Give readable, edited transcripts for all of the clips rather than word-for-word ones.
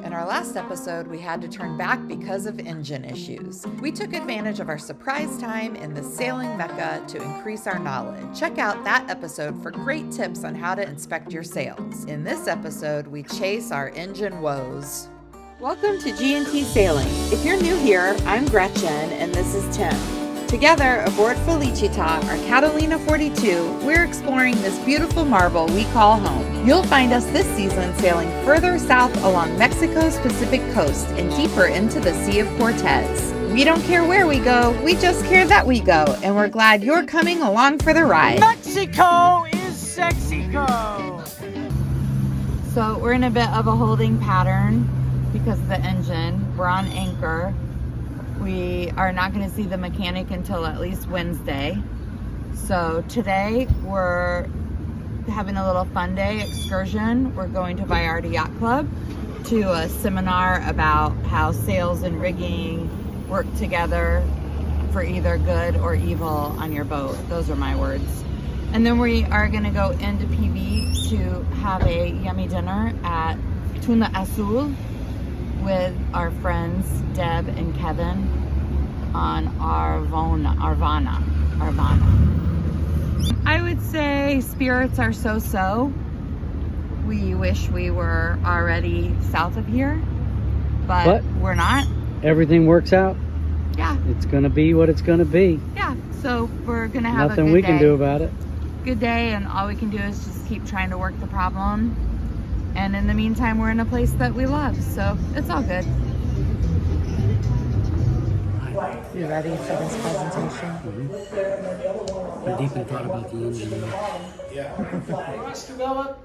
In our last episode, we had to turn back because of engine issues. We took advantage of our surprise time in the sailing mecca to increase our knowledge. Check out that episode for great tips on how to inspect your sails. In this episode, we chase our engine woes. Welcome to G&T Sailing. If you're new here, I'm Gretchen and this is Tim. Together, aboard Felicita, our Catalina 42, we're exploring this beautiful marvel we call home. You'll find us this season sailing further south along Mexico's Pacific coast and deeper into the Sea of Cortez. We don't care where we go, we just care that we go, and we're glad you're coming along for the ride. Mexico is Sexico! So we're in a bit of a holding pattern because of the engine. We're on anchor. We are not going to see the mechanic until at least Wednesday. So today we're having a little fun day excursion. We're going to Vallarta Yacht Club to a seminar about how sails and rigging work together for either good or evil on your boat. Those are my words. And then we are going to go into PB to have a yummy dinner at Tuna Azul with our friends Deb and Kevin on Arvana. I would say spirits are so-so. We wish we were already south of here, but we're not. Everything works out. Yeah. It's gonna be what it's gonna be. Yeah, so we're gonna have Nothing a good we day. can do about it. Good day, and all we can do is just keep trying to work the problem. And in the meantime, we're in a place that we love, so it's all good. You ready for this presentation? I deeply thought about the engine. It must develop,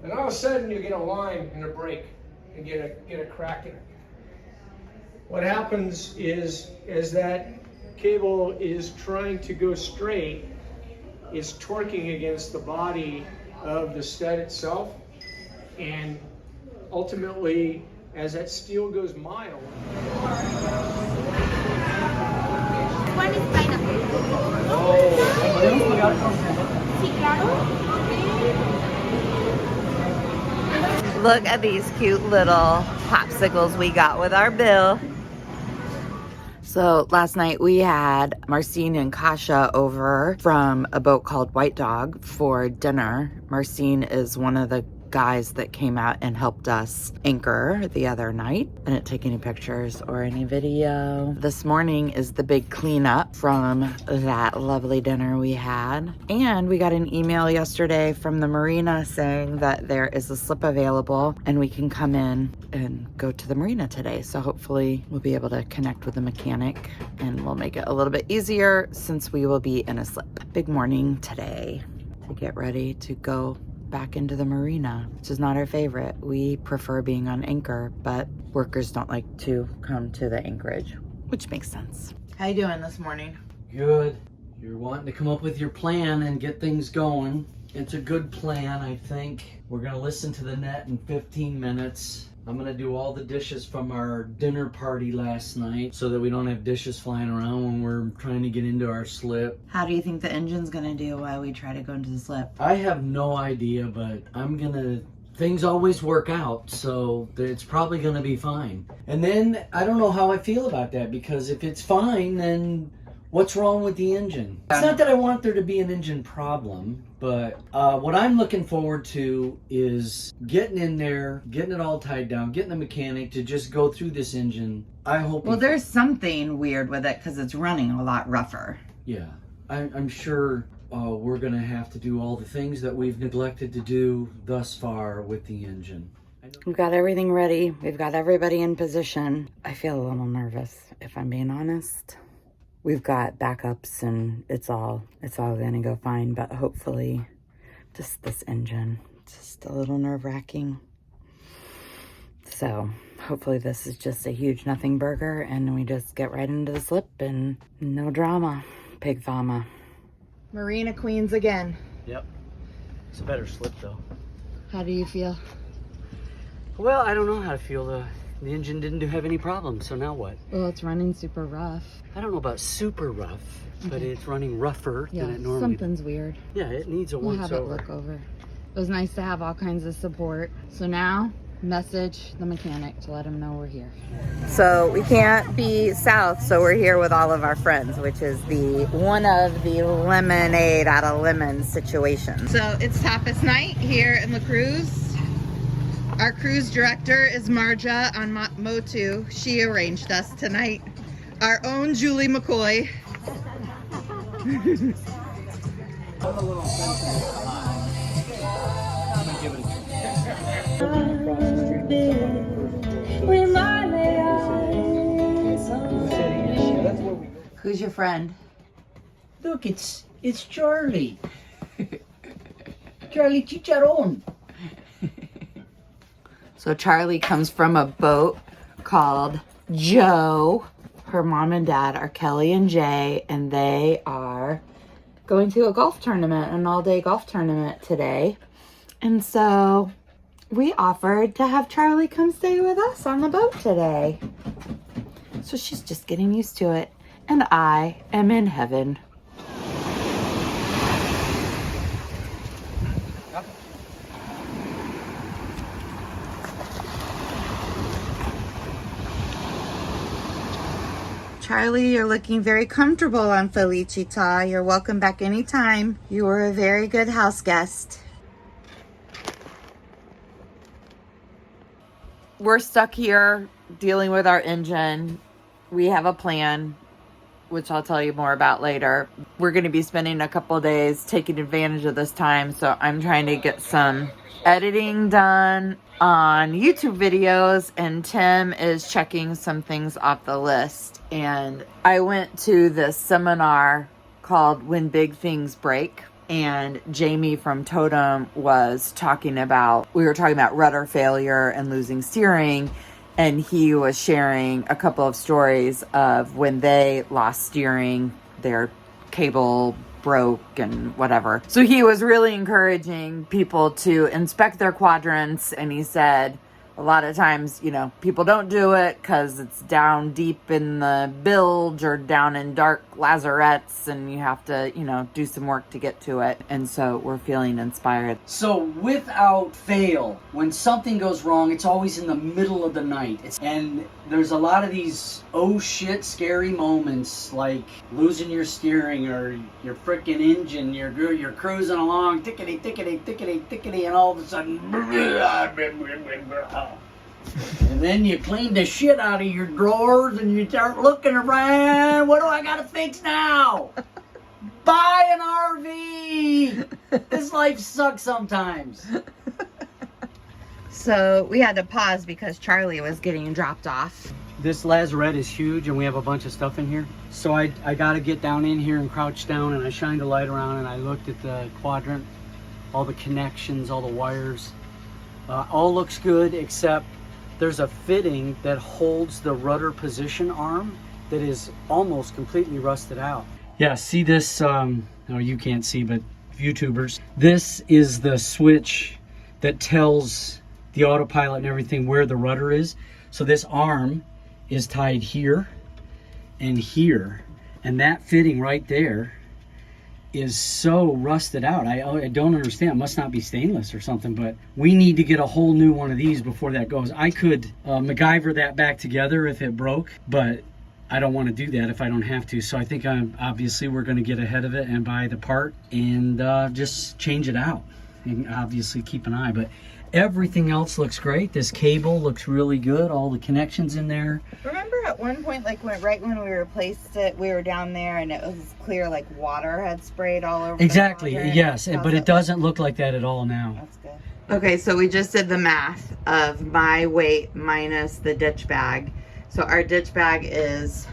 and all of a sudden you get a line and a break and get a crack in it. What happens is that cable is trying to go straight, is torquing against the body of the stud itself, and ultimately, as that steel goes mild. One is pineapple. Sí, claro. Look at these cute little popsicles we got with our bill. So last night we had Marcin and Kasha over from a boat called White Dog for dinner. Marcin is one of the guys that came out and helped us anchor the other night. I didn't take any pictures or any video. This morning is the big cleanup from that lovely dinner we had. And we got an email yesterday from the Marina saying that there is a slip available and we can come in and go to the Marina today. So hopefully we'll be able to connect with the mechanic and we'll make it a little bit easier since we will be in a slip. Big morning today to get ready to go back into the Marina, which is not our favorite. We prefer being on anchor, but workers don't like to come to the anchorage, which makes sense. How you doing this morning? Good. You're wanting to come up with your plan and get things going. It's a good plan, I think. We're gonna listen to the net in 15 minutes. I'm gonna do all the dishes from our dinner party last night so that we don't have dishes flying around when we're trying to get into our slip. How do you think the engine's gonna do while we try to go into the slip? I have no idea, but things always work out, so it's probably gonna be fine. And then I don't know how I feel about that, because if it's fine, then what's wrong with the engine? It's not that I want there to be an engine problem, but what I'm looking forward to is getting in there, getting it all tied down, getting the mechanic to just go through this engine. I hope. Well, there's something weird with it because it's running a lot rougher. Yeah, I'm sure we're gonna have to do all the things that we've neglected to do thus far with the engine. We've got everything ready. We've got everybody in position. I feel a little nervous, if I'm being honest. We've got backups and it's all gonna go fine, but hopefully just this engine, just a little nerve-wracking. So hopefully this is just a huge nothing burger and we just get right into the slip and no drama, pig fama. Marina Queens again. Yep. It's a better slip though. How do you feel? Well, I don't know how to feel. The engine didn't have any problems, so now what? Well, it's running super rough. I don't know about super rough, but it's running rougher than it normally something's weird. Yeah, it needs a We'll once have over. it look over. It was nice to have all kinds of support. So now message the mechanic to let him know we're here. So we can't be south, so we're here with all of our friends, which is the one of the lemonade out of lemon situation. So it's tapas night here in La Cruz. Our cruise director is Marja on Motu. She arranged us tonight. Our own Julie McCoy. Who's your friend? Look, it's Charlie. Charlie Chicharron. So Charlie comes from a boat called Joe. Her mom and dad are Kelly and Jay, and they are going to a golf tournament, an all-day golf tournament today. And so we offered to have Charlie come stay with us on the boat today. So she's just getting used to it. And I am in heaven. Charlie, you're looking very comfortable on Felicita. You're welcome back anytime. You were a very good house guest. We're stuck here dealing with our engine. We have a plan, which I'll tell you more about later. We're going to be spending a couple of days taking advantage of this time, so I'm trying to get some editing done on YouTube videos, and Tim is checking some things off the list. And I went to this seminar called When Big Things Break, and Jamie from Totem was talking about, we were talking about rudder failure and losing steering, and he was sharing a couple of stories of when they lost steering, their cable broke and whatever. So he was really encouraging people to inspect their quadrants, and he said a lot of times, you know, people don't do it because it's down deep in the bilge or down in dark lazarettes, and you have to, you know, do some work to get to it. And so we're feeling inspired. So without fail, when something goes wrong, it's always in the middle of the night. And there's a lot of these oh shit scary moments, like losing your steering or your freaking engine. You're cruising along, tickety, tickety, tickety, tickety, and all of a sudden, and then you clean the shit out of your drawers and you start looking around. What do I gotta fix now? Buy an RV. This life sucks sometimes. So we had to pause because Charlie was getting dropped off. This lazarette is huge and we have a bunch of stuff in here. So I got to get down in here and crouch down, and I shined a light around and I looked at the quadrant, all the connections, all the wires. All looks good, except there's a fitting that holds the rudder position arm that is almost completely rusted out. Yeah, see this, no, you can't see, but YouTubers. This is the switch that tells the autopilot and everything where the rudder is. So this arm is tied here and here, and that fitting right there is so rusted out. I don't understand. It must not be stainless or something, but we need to get a whole new one of these before that goes. I could MacGyver that back together if it broke, but I don't want to do that if I don't have to. So I think obviously we're going to get ahead of it and buy the part and just change it out, and obviously keep an eye. But everything else looks great. This cable looks really good. All the connections in there. Remember at one point, like right when we replaced it, we were down there and it was clear like water had sprayed all over. Exactly, yes, but it doesn't look like that at all now. That's good. Okay, so we just did the math of my weight minus the ditch bag. So our ditch bag is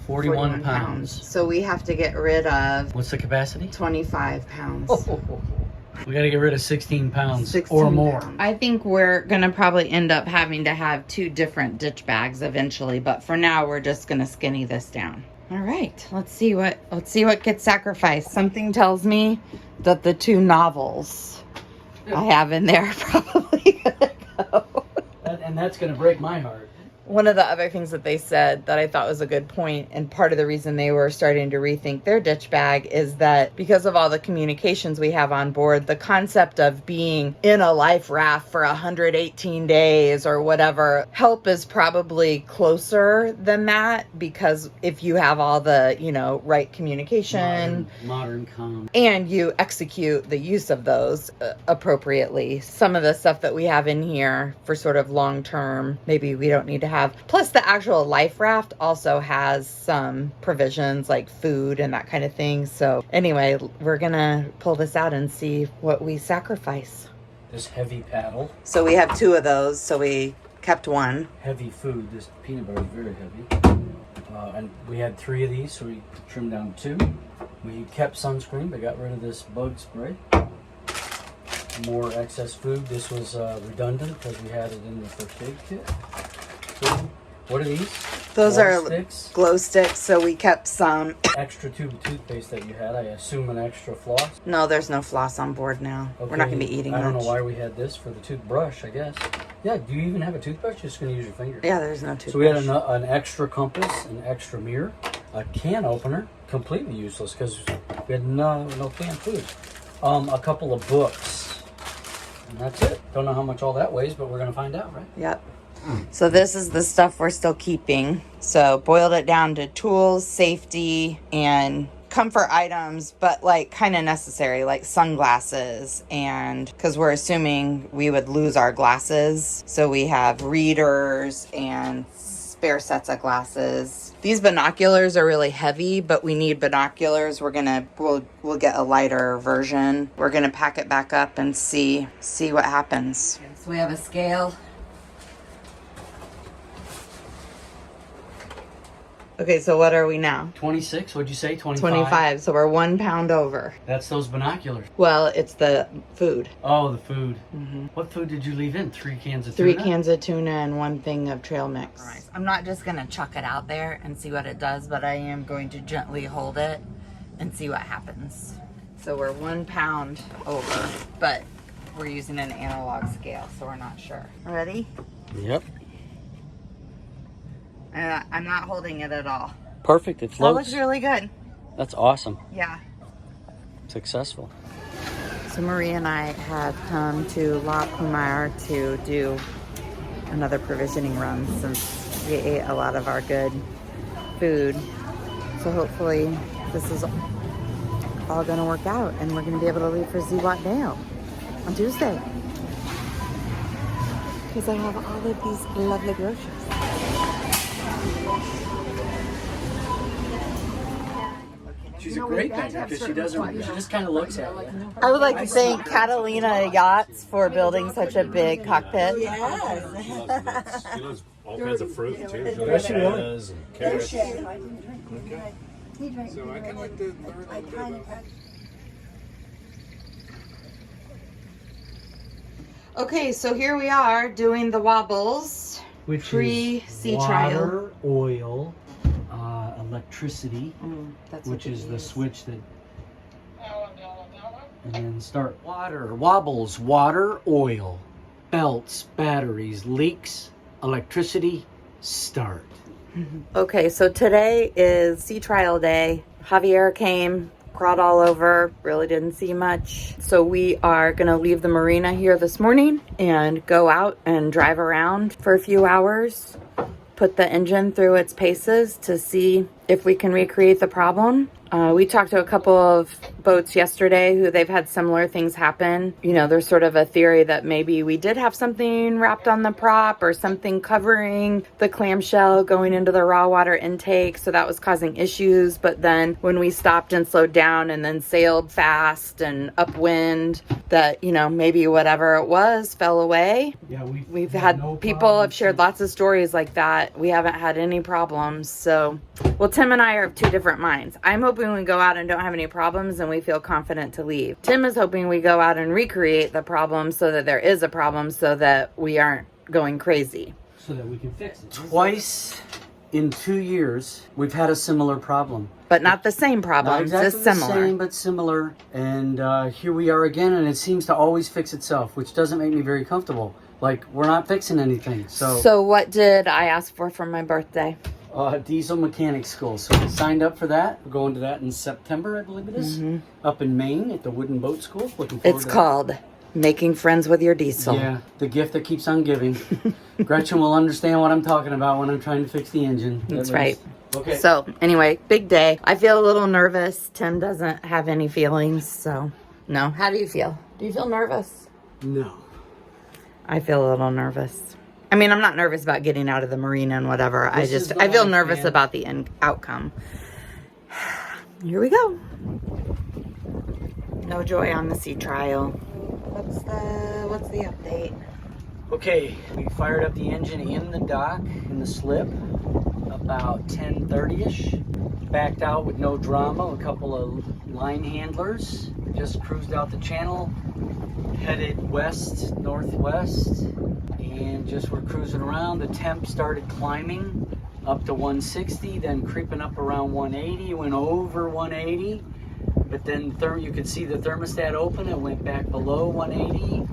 41 pounds. So we have to get rid of... What's the capacity? 25 pounds. We got to get rid of 16 pounds 16 or more. pounds. I think we're going to probably end up having to have 2 different ditch bags eventually, but for now we're just going to skinny this down. All right, let's see what gets sacrificed. Something tells me that the 2 novels I have in there are probably going to go. And that's going to break my heart. One of the other things that they said that I thought was a good point, and part of the reason they were starting to rethink their ditch bag, is that because of all the communications we have on board, the concept of being in a life raft for 118 days or whatever, help is probably closer than that, because if you have all the, you know, right communication, modern comm, and you execute the use of those appropriately, some of the stuff that we have in here for sort of long term, maybe we don't need to have. Plus, the actual life raft also has some provisions like food and that kind of thing. So anyway, we're gonna pull this out and see what we sacrifice. this heavy paddle, So we have 2 of those, so we kept one. heavy food. This peanut butter is very heavy. And we had 3 of these, so we trimmed down 2. We kept sunscreen, but got rid of this bug spray. More excess food. This was redundant because we had it in the first aid kit. Food. What are these? Those Water are sticks. glow sticks, so we kept some. Extra tube of toothpaste that you had. I assume an extra floss. No, there's no floss on board now. We're not gonna be eating I don't much. know why we had this for the toothbrush, I guess. Yeah, do you even have a toothbrush? You're just going to use your finger. Yeah, there's no toothbrush. So we had an extra compass, an extra mirror, a can opener, completely useless because we had no canned food. A couple of books, and that's it. Don't know how much all that weighs, but we're going to find out, right? Yep. So this is the stuff we're still keeping. So boiled it down to tools, safety, and comfort items, but like kind of necessary, like sunglasses, and because we're assuming we would lose our glasses, so we have readers and spare sets of glasses. These binoculars are really heavy, but we need binoculars. We'll get a lighter version. We're gonna pack it back up and see what happens. So we have a scale. Okay, so what are we now? 26, what'd you say? 25? 25, so we're 1 pound over. That's those binoculars. Well, it's the food. Oh, the food. Mm-hmm. What food did you leave in? 3 cans of 3 tuna? cans of tuna and 1 thing of trail mix. Right. I'm not just gonna chuck it out there and see what it does, but I am going to gently hold it and see what happens. So we're 1 pound over, but we're using an analog scale, so we're not sure. Ready? Yep. And I'm not holding it at all. Perfect, it That floats. looks really good. That's awesome. Yeah. Successful. So Marie and I have come to La Kumar to do another provisioning run since we ate a lot of our good food. So hopefully this is all gonna work out and we're gonna be able to leave for Ziwat Dale on Tuesday. Because I have all of these lovely groceries. She's a great beggar because she doesn't. She just kind of looks at you. I would like to thank Catalina Yachts for building such a big cockpit. She loves all kinds of fruit too. She Does she really? bananas and carrots. I didn't drink it. Okay. He drank So I kind of like to learn a I little bit kind about of. Okay, so here we are doing the wobbles. Which Free is sea water, trial. oil, electricity, That's which what is they the use. switch that, and then start. Water, wobbles, water, oil, belts, batteries, leaks, electricity, start. Okay, so today is sea trial day. Javier came, crawled all over, really didn't see much. So we are gonna leave the marina here this morning and go out and drive around for a few hours, put the engine through its paces to see if we can recreate the problem. We talked to a couple of boats yesterday who they've had similar things happen. You know, there's sort of a theory that maybe we did have something wrapped on the prop or something covering the clamshell going into the raw water intake, so that was causing issues. But then when we stopped and slowed down and then sailed fast and upwind, that, you know, maybe whatever it was fell away. Yeah, We've had people have shared lots of stories like that. We haven't had any problems. So, well, Tim and I are of 2 different minds. I'm hoping we go out and don't have any problems and we feel confident to leave. Tim is hoping we go out and recreate the problem so that there is a problem so that we aren't going crazy. so that we can fix it. Twice in 2 years, we've had a similar problem. But not the same Not problem, exactly just similar. the same, but similar. And here we are again, and it seems to always fix itself, which doesn't make me very comfortable. Like, we're not fixing anything. So what did I ask for my birthday? Diesel mechanic school. So we signed up for that. We're going to that in September, I believe it is. Up in Maine at the Wooden Boat School. Looking forward It's to called Making Friends with Your Diesel. Yeah, the gift that keeps on giving. Gretchen will understand what I'm talking about when I'm trying to fix the engine. That's right. Okay. So anyway, big day. I feel a little nervous. Tim doesn't have any feelings, so no. How do you feel? Do you feel nervous? No. I feel a little nervous. I mean, I'm not nervous about getting out of the marina and whatever. I feel nervous about the end outcome. Here we go. No joy on the sea trial. What's the update? Okay, we fired up the engine in the dock, in the slip, about 10:30ish. Backed out with no drama, a couple of line handlers. Just cruised out the channel, headed west, northwest, and just were cruising around. The temp started climbing up to 160, then creeping up around 180, went over 180, but then you could see the thermostat open, it went back below 180,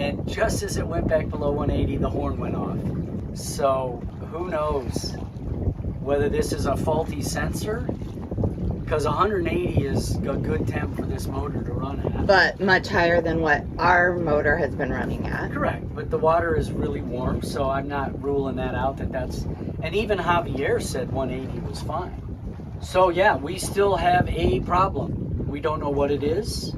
and just as it went back below 180, the horn went off. So who knows whether this is a faulty sensor, because 180 is a good temp for this motor to run at. But much higher than what our motor has been running at. Correct, but the water is really warm, so I'm not ruling that out that's, and even Javier said 180 was fine. So yeah, we still have a problem. We don't know what it is,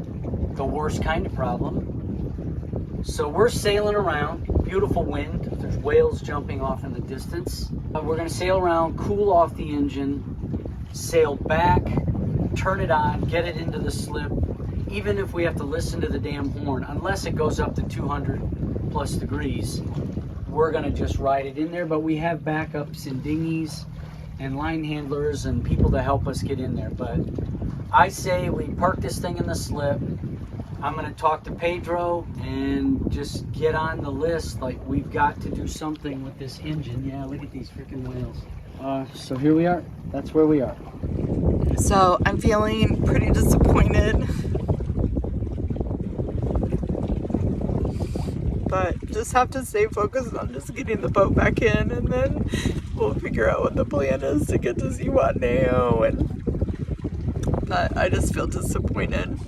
the worst kind of problem. So we're sailing around, beautiful wind, there's whales jumping off in the distance. We're gonna sail around, cool off the engine, sail back, turn it on, get it into the slip, even if we have to listen to the damn horn, unless it goes up to 200 plus degrees, we're gonna just ride it in there. But we have backups in dinghies and line handlers and people to help us get in there. But I say we park this thing in the slip. I'm gonna talk to Pedro and just get on the list. Like, we've got to do something with this engine. Yeah, look at these freaking whales. So here we are. That's where we are. So I'm feeling pretty disappointed. But just have to stay focused on just getting the boat back in, and then we'll figure out what the plan is to get to E19. But I just feel disappointed.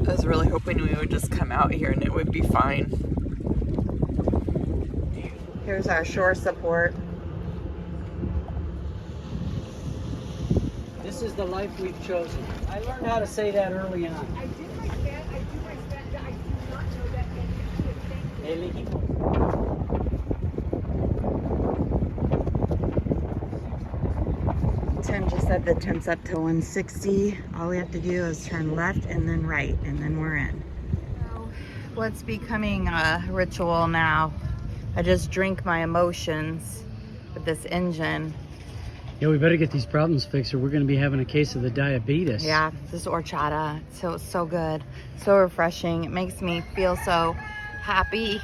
I was really hoping we would just come out here and it would be fine. Here's our shore support. This is the life we've chosen. I learned how to say that early on. I did my span. I do not know that many kids. Tim just said the temp's up to 160. All we have to do is turn left and then right, and then we're in. What's becoming a ritual now? I just drink my emotions with this engine. Yeah, we better get these problems fixed or we're going to be having a case of the diabetes. Yeah, this horchata, so good, so refreshing. It makes me feel so happy.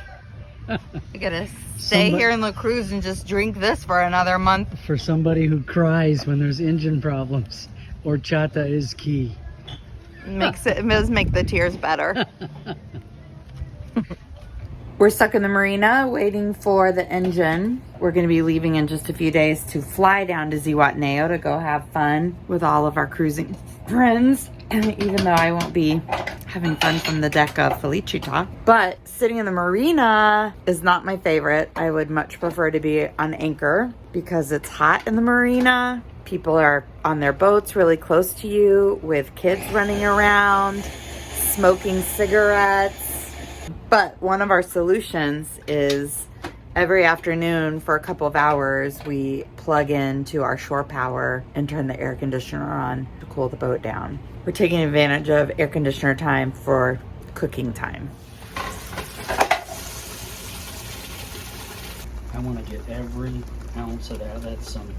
I gotta stay here in La Cruz and just drink this for another month. For somebody who cries when there's engine problems, horchata is key. It does make the tears better. We're stuck in the marina waiting for the engine. We're going to be leaving in just a few days to fly down to Zihuatanejo to go have fun with all of our cruising friends. Even though I won't be having fun from the deck of Felicita. But sitting in the marina is not my favorite. I would much prefer to be on anchor because it's hot in the marina. People are on their boats really close to you with kids running around, smoking cigarettes. But one of our solutions is every afternoon for a couple of hours, we plug into our shore power and turn the air conditioner on to cool the boat down. We're taking advantage of air conditioner time for cooking time. I want to get every ounce of that. That's some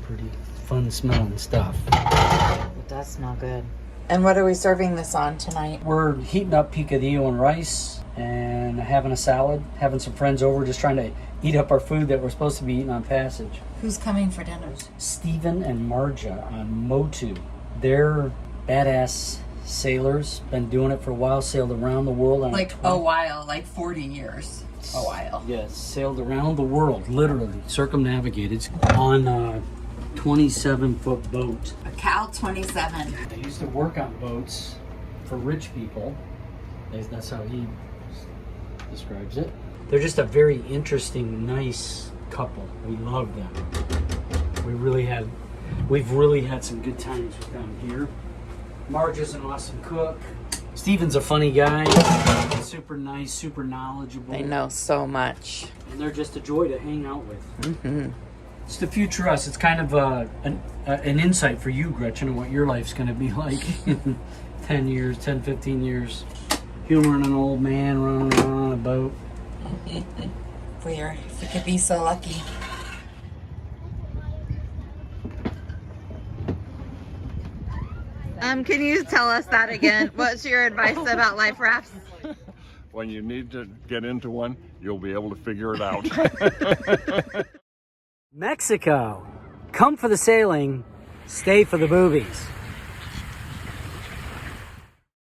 pretty fun smelling stuff. It does smell good. And what are we serving this on tonight? We're heating up picadillo and rice and having a salad, having some friends over, just trying to eat up our food that we're supposed to be eating on passage. Who's coming for dinner? Stephen and Marja on Motu. They're badass sailors, been doing it for a while, sailed around the world. On Like a while, like 40 years. A while. Yes, sailed around the world, literally, circumnavigated on a 27-foot boat. A Cal 27. I used to work on boats for rich people. That's how he describes it. They're just a very interesting, nice couple. We love them. We've really had some good times with them here. Marge is an awesome cook. Steven's a funny guy. Super nice, super knowledgeable. They know so much. And they're just a joy to hang out with. Mm-hmm. It's the future us. It's kind of an insight for you, Gretchen, on what your life's going to be like in 10 years, 10, 15 years. Humoring an old man running around on a boat. If we could be so lucky. Can you tell us that again? What's your advice about life rafts? When you need to get into one, you'll be able to figure it out. Mexico. Come for the sailing, stay for the boobies.